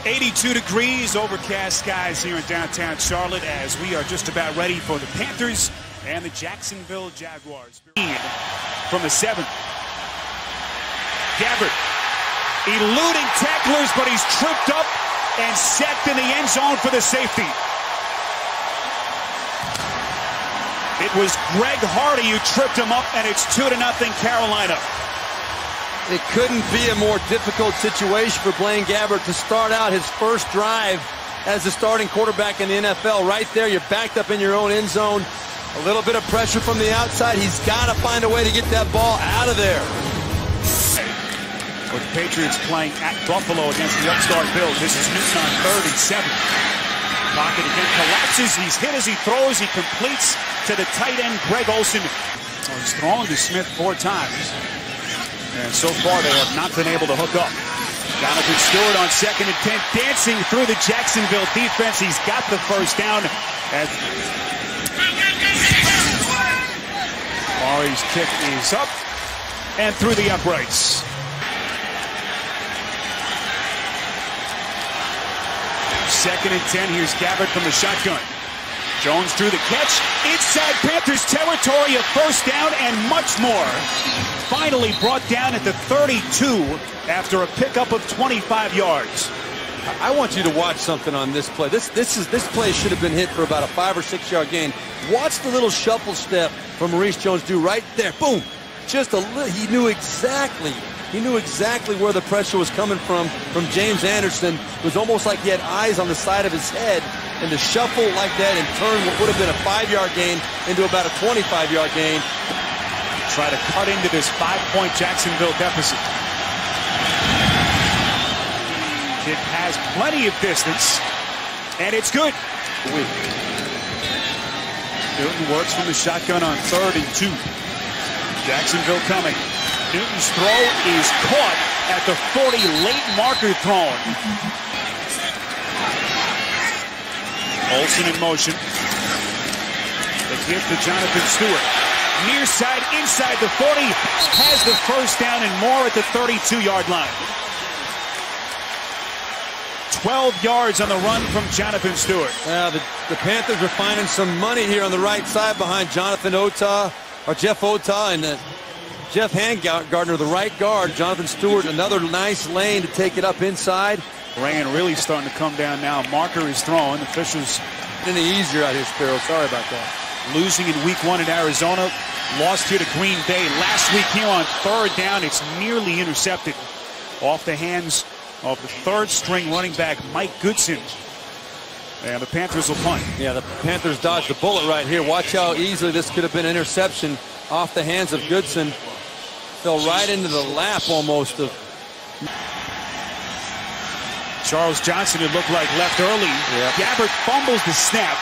82 degrees, overcast skies here in downtown Charlotte as we are just about ready for the Panthers and the Jacksonville Jaguars. From the 7th. Gabbert eluding tacklers, but he's tripped up and sacked in the end zone for the safety. It was Greg Hardy who tripped him up, and it's 2-0 Carolina. It couldn't be a more difficult situation for Blaine Gabbert to start out his first drive as the starting quarterback in the NFL. Right there, you're backed up in your own end zone. A little bit of pressure from the outside. He's got to find a way to get that ball out of there. With the Patriots playing at Buffalo against the upstart Bills. This is Newton on 3rd and 7. Pocket again collapses. He's hit as he throws. He completes to the tight end, Greg Olsen. He's thrown to Smith 4 times. And so far, they have not been able to hook up. Jonathan Stewart on 2nd and 10, dancing through the Jacksonville defense. He's got the first down. Mari's kick is up and through the uprights. Second and 10. Here's Gabbert from the shotgun. Jones drew the catch. Inside Panthers territory, a first down and much more. Finally brought down at the 32 after a pickup of 25 yards. I want you to watch something on this play. This play should have been hit for about a 5 or 6 yard gain. Watch the little shuffle step from Maurice Jones-Drew right there. Boom. Just a little. He knew exactly where the pressure was coming from James Anderson. It was almost like he had eyes on the side of his head. And to shuffle like that and turn what would have been a 5-yard gain into about a 25-yard gain. Try to cut into this 5-point Jacksonville deficit. It has plenty of distance, and it's good. Newton works from the shotgun on 3rd and 2. Jacksonville coming. Newton's throw is caught at the 40, late marker thrown. Olsen in motion. The give to Jonathan Stewart. Near side, inside the 40, has the first down and more at the 32-yard line. 12 yards on the run from Jonathan Stewart. The Panthers are finding some money here on the right side behind Jeff Ota and Jeff Handgardner, the right guard. Jonathan Stewart, another nice lane to take it up inside. Rain really starting to come down now. Marker is thrown. Officials any easier out here, Sparrow. Sorry about that. Losing in week 1 in Arizona. Lost here to Green Bay. Last week here on 3rd down. It's nearly intercepted. Off the hands of the 3rd-string running back, Mike Goodson. And the Panthers will punt. Yeah, the Panthers dodged the bullet right here. Watch how easily this could have been an interception off the hands of Goodson. Fell right into the lap almost of Charles Johnson, it looked like left early. Yep. Gabbert fumbles the snap.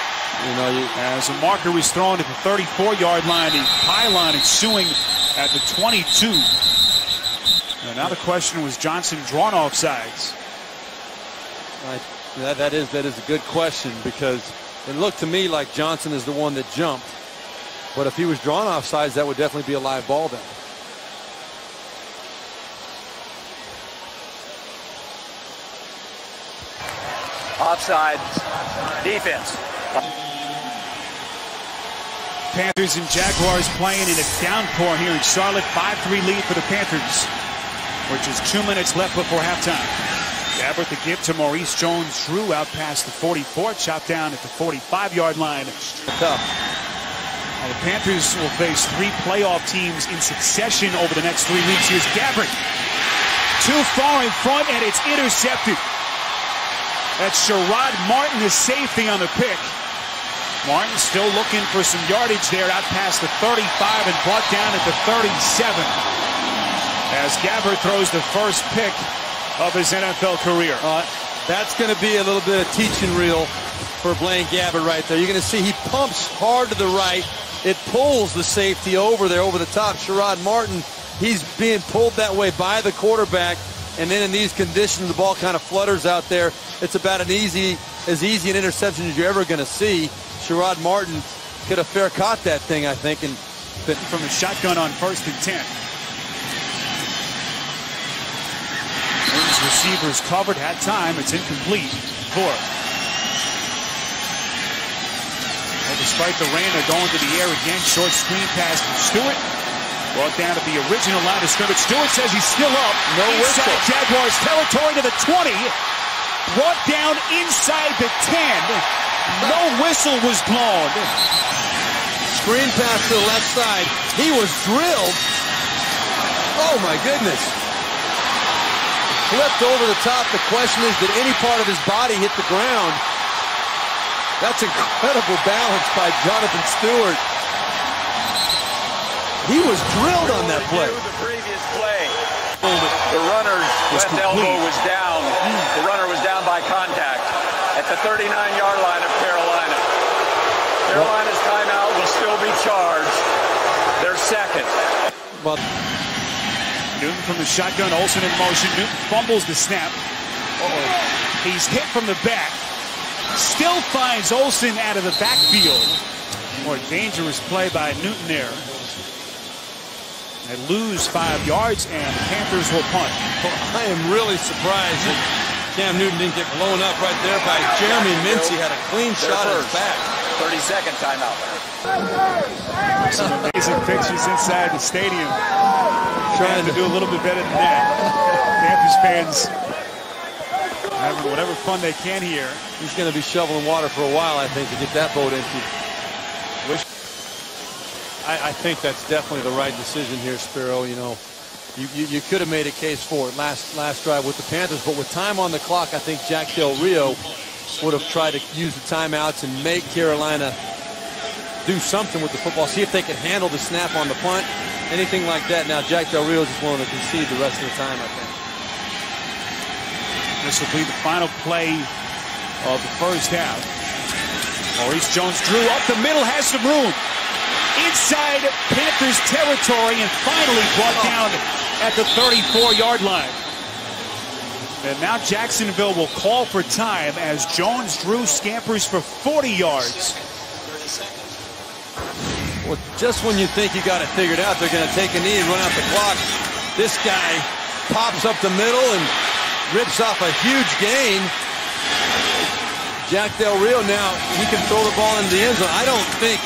As a marker was thrown at the 34-yard line, the pylon ensuing at the 22. Now the question was Johnson drawn off sides. That is a good question because it looked to me like Johnson is the one that jumped. But if he was drawn off sides, that would definitely be a live ball then. Offside defense. Panthers and Jaguars playing in a downpour here in Charlotte. 5-3 lead for the Panthers, with just 2 minutes left before halftime. Gabbert the give to Maurice Jones-Drew out past the 44, chopped down at the 45-yard line. Tough. The Panthers will face 3 playoff teams in succession over the next 3 weeks. Here's Gabbert. Too far in front, and it's intercepted. That's Sherrod Martin, the safety on the pick. Martin still looking for some yardage there out past the 35 and brought down at the 37. As Gabbert throws the first pick of his NFL career. That's going to be a little bit of teaching reel for Blaine Gabbert right there. You're going to see he pumps hard to the right. It pulls the safety over there, over the top. Sherrod Martin, he's being pulled that way by the quarterback. And then in these conditions, the ball kind of flutters out there. It's about as easy an interception as you're ever going to see. Sherrod Martin could have fair caught that thing, I think. And from the shotgun on 1st and 10. receivers covered. Had time. It's incomplete. Well, despite the rain, they're going to the air again. Short screen pass from Stewart. Brought down to the original line of scrimmage. Stewart says he's still up. No whistle. Inside Jaguars territory to the 20. Brought down inside the 10. No whistle was blown. Screen pass to the left side. He was drilled. Oh, my goodness. Flipped over the top. The question is, did any part of his body hit the ground? That's incredible balance by Jonathan Stewart. He was drilled on that play. The previous play, the runner's left elbow was down. The runner was down by contact at the 39-yard line of Carolina. Carolina's timeout will still be charged. Their second. Well, Newton from the shotgun. Olsen in motion. Newton fumbles the snap. He's hit from the back. Still finds Olsen out of the backfield. More dangerous play by Newton there. They lose 5 yards, and the Panthers will punt. I am really surprised that Cam Newton didn't get blown up right there by Jeremy Mincy. Had a clean shot at his back. 30-second timeout. Some amazing pictures inside the stadium. Trying to do a little bit better than that. Panthers fans having whatever fun they can here. He's going to be shoveling water for a while, I think, to get that boat empty. I think that's definitely the right decision here, Spiro. You know, you could have made a case for it last drive with the Panthers, but with time on the clock, I think Jack Del Rio would have tried to use the timeouts and make Carolina do something with the football, see if they could handle the snap on the punt, anything like that. Now Jack Del Rio is just willing to concede the rest of the time, I think. This will be the final play of the first half. Maurice Jones-Drew up the middle, has some room. Inside Panthers territory and finally brought down at the 34-yard line. And now Jacksonville will call for time as Jones-Drew scampers for 40 yards. Well, just when you think you got it figured out, they're going to take a knee and run out the clock. This guy pops up the middle and rips off a huge gain. Jack Del Rio now, he can throw the ball into the end zone. I don't think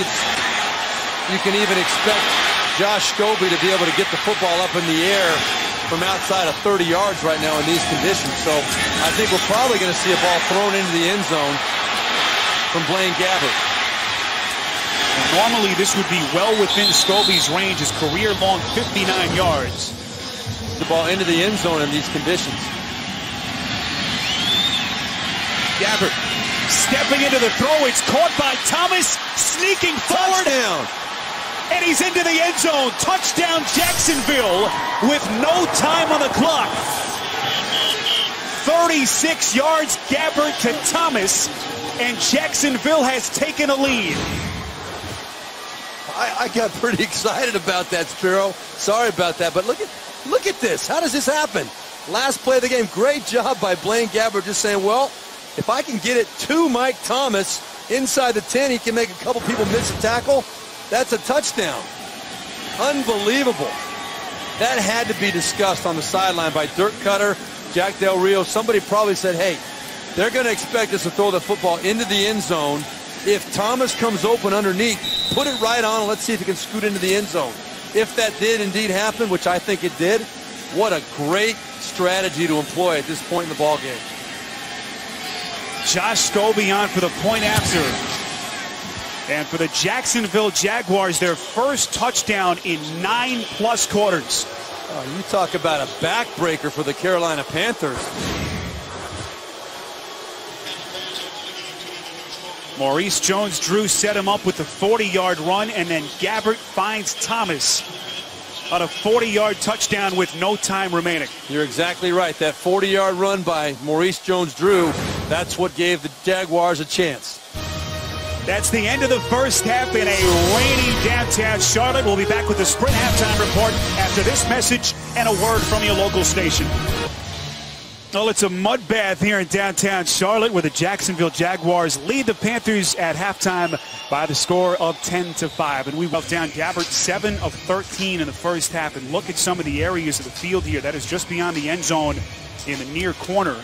you can even expect Josh Scobie to be able to get the football up in the air from outside of 30 yards right now in these conditions. So I think we're probably going to see a ball thrown into the end zone from Blaine Gabbert. Normally this would be well within Scobie's range, his career-long 59 yards. The ball into the end zone in these conditions. Gabbert stepping into the throw. It's caught by Thomas, sneaking forward. Touchdown. And he's into the end zone. Touchdown Jacksonville with no time on the clock. 36 yards Gabbert to Thomas, and Jacksonville has taken a lead. I got pretty excited about that, Spiro. Sorry about that, but look at this. How does this happen? Last play of the game, great job by Blaine Gabbert just saying, well, if I can get it to Mike Thomas inside the 10, he can make a couple people miss a tackle. That's a touchdown. Unbelievable. That had to be discussed on the sideline by Dirk Cutter, Jack Del Rio. Somebody probably said, hey, they're going to expect us to throw the football into the end zone. If Thomas comes open underneath, put it right on and let's see if he can scoot into the end zone. If that did indeed happen, which I think it did, what a great strategy to employ at this point in the ballgame. Josh Scobie on for the point after. And for the Jacksonville Jaguars, their first touchdown in 9+ quarters. Oh, you talk about a backbreaker for the Carolina Panthers. Maurice Jones-Drew set him up with the 40-yard run, and then Gabbert finds Thomas on a 40-yard touchdown with no time remaining. You're exactly right. That 40-yard run by Maurice Jones-Drew, that's what gave the Jaguars a chance. That's the end of the first half in a rainy downtown Charlotte. We'll be back with the Sprint halftime report after this message and a word from your local station. Well, it's a mud bath here in downtown Charlotte where the Jacksonville Jaguars lead the Panthers at halftime by the score of 10-5. And we went down Gabbert 7 of 13 in the first half. And look at some of the areas of the field here. That is just beyond the end zone. in the near corner.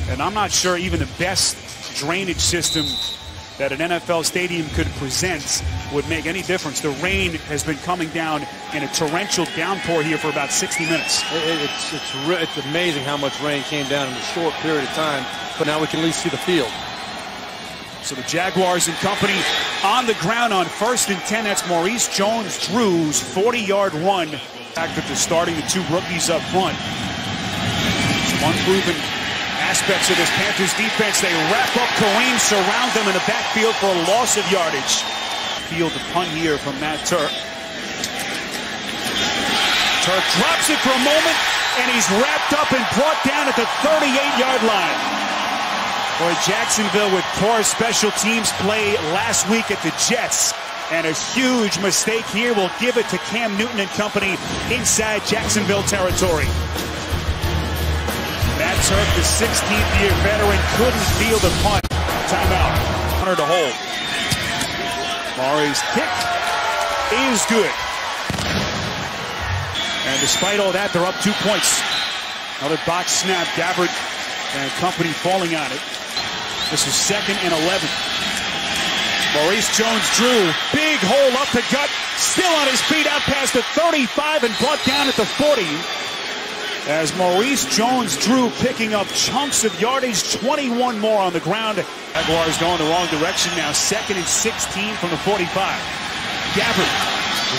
And I'm not sure even the best drainage system that an NFL stadium could present would make any difference. The rain has been coming down in a torrential downpour here for about 60 minutes. It's amazing how much rain came down in a short period of time, but now we can at least see the field. So the Jaguars and company on the ground on 1st and 10. That's Maurice Jones-Drew's 40-yard run. The fact that they're starting the two rookies up front. Some unproven aspects of this Panthers defense. They wrap up Kareem, surround them in the backfield for a loss of yardage. Field the punt here from Matt Turk. Turk drops it for a moment, and he's wrapped up and brought down at the 38-yard line. Boy, Jacksonville with poor special teams play last week at the Jets. And a huge mistake here will give it to Cam Newton and company inside Jacksonville territory. Matt Turk, the 16th-year veteran, couldn't field a punt. Timeout. Hunter to hold. Murray's kick is good. And despite all that, they're up 2 points. Another box snap. Gabbert and company falling on it. This is 2nd and 11. Maurice Jones-Drew, big hole up the gut, still on his feet out past the 35 and brought down at the 40. As Maurice Jones-Drew picking up chunks of yardage, 21 more on the ground. Jaguars going the wrong direction now, 2nd and 16 from the 45. Gabbert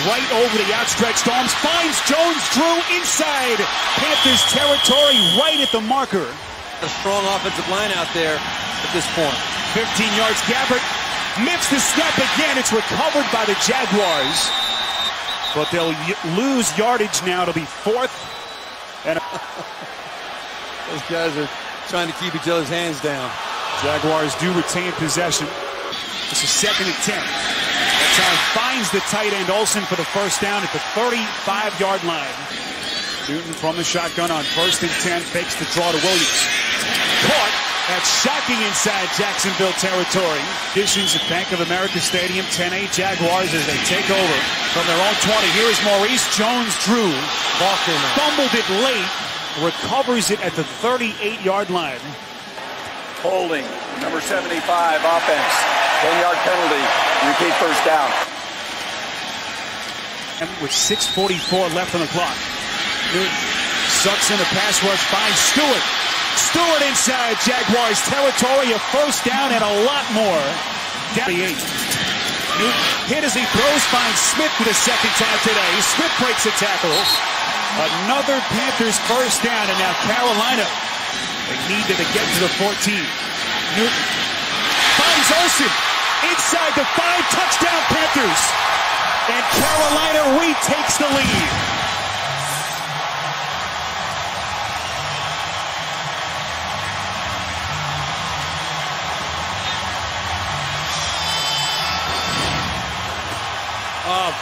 right over the outstretched arms, finds Jones-Drew inside Panthers territory, right at the marker. A strong offensive line out there at this point. 15 yards, Gabbert missed the snap again. It's recovered by the Jaguars. But they'll lose yardage now to be 4th. And those guys are trying to keep each other's hands down. Jaguars do retain possession. This is 2nd and 10. Time finds the tight end Olsen for the first down at the 35-yard line. Newton from the shotgun on 1st and 10, fakes the draw to Williams. Caught. That's shocking inside Jacksonville territory. Conditions at Bank of America Stadium. 10-8 Jaguars as they take over from their own 20. Here is Maurice Jones-Drew. Fumbled it late. Recovers it at the 38-yard line. Holding. Number 75, offense. 10-yard penalty. Repeat first down. And with 6:44 left on the clock. Newton sucks in a pass rush by Stewart. Stewart inside Jaguars territory, a first down and a lot more. Down the 8. Newton hit as he throws, finds Smith for the second time today. Smith breaks a tackle. Another Panthers first down, and now Carolina, they need to get to the 14. Newton finds Olsen inside the 5, touchdown Panthers. And Carolina retakes the lead.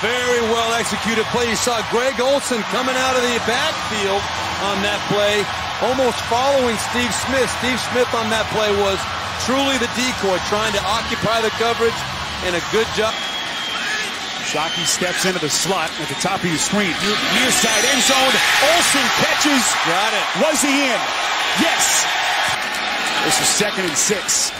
Very well executed play. You saw Greg Olsen coming out of the backfield on that play, almost following Steve Smith. Steve Smith on that play was truly the decoy, trying to occupy the coverage, and a good job. Shockey steps into the slot at the top of your screen. Near side end zone. Olsen catches. Got it. Was he in? Yes. This is 2nd and 6.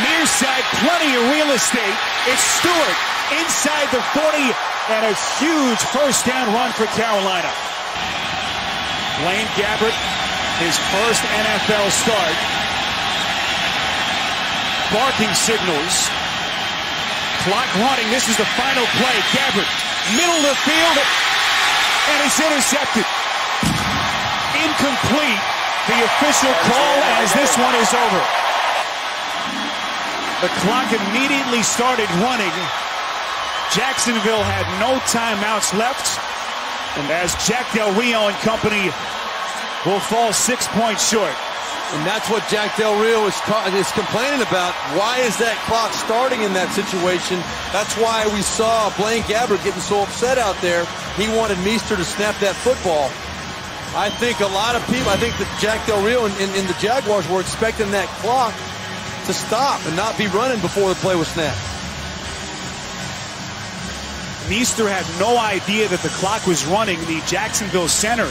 Near side, plenty of real estate. It's Stewart inside the 40, and a huge first down run for Carolina. Blaine Gabbert, his first NFL start. Barking signals. Clock running. This is the final play. Gabbert, middle of the field, and it's intercepted. Incomplete. The official call as this one is over. The clock immediately started running. Jacksonville had no timeouts left. And as Jack Del Rio and company will fall 6 points short. And that's what Jack Del Rio is complaining about. Why is that clock starting in that situation? That's why we saw Blaine Gabbert getting so upset out there. He wanted Meester to snap that football. I think a lot of people, I think that Jack Del Rio and the Jaguars were expecting that clock to stop and not be running before the play was snapped. Meester had no idea that the clock was running. The Jacksonville center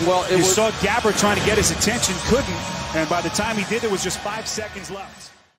Well, you saw Gabbert trying to get his attention, couldn't, and by the time he did, there was just 5 seconds left.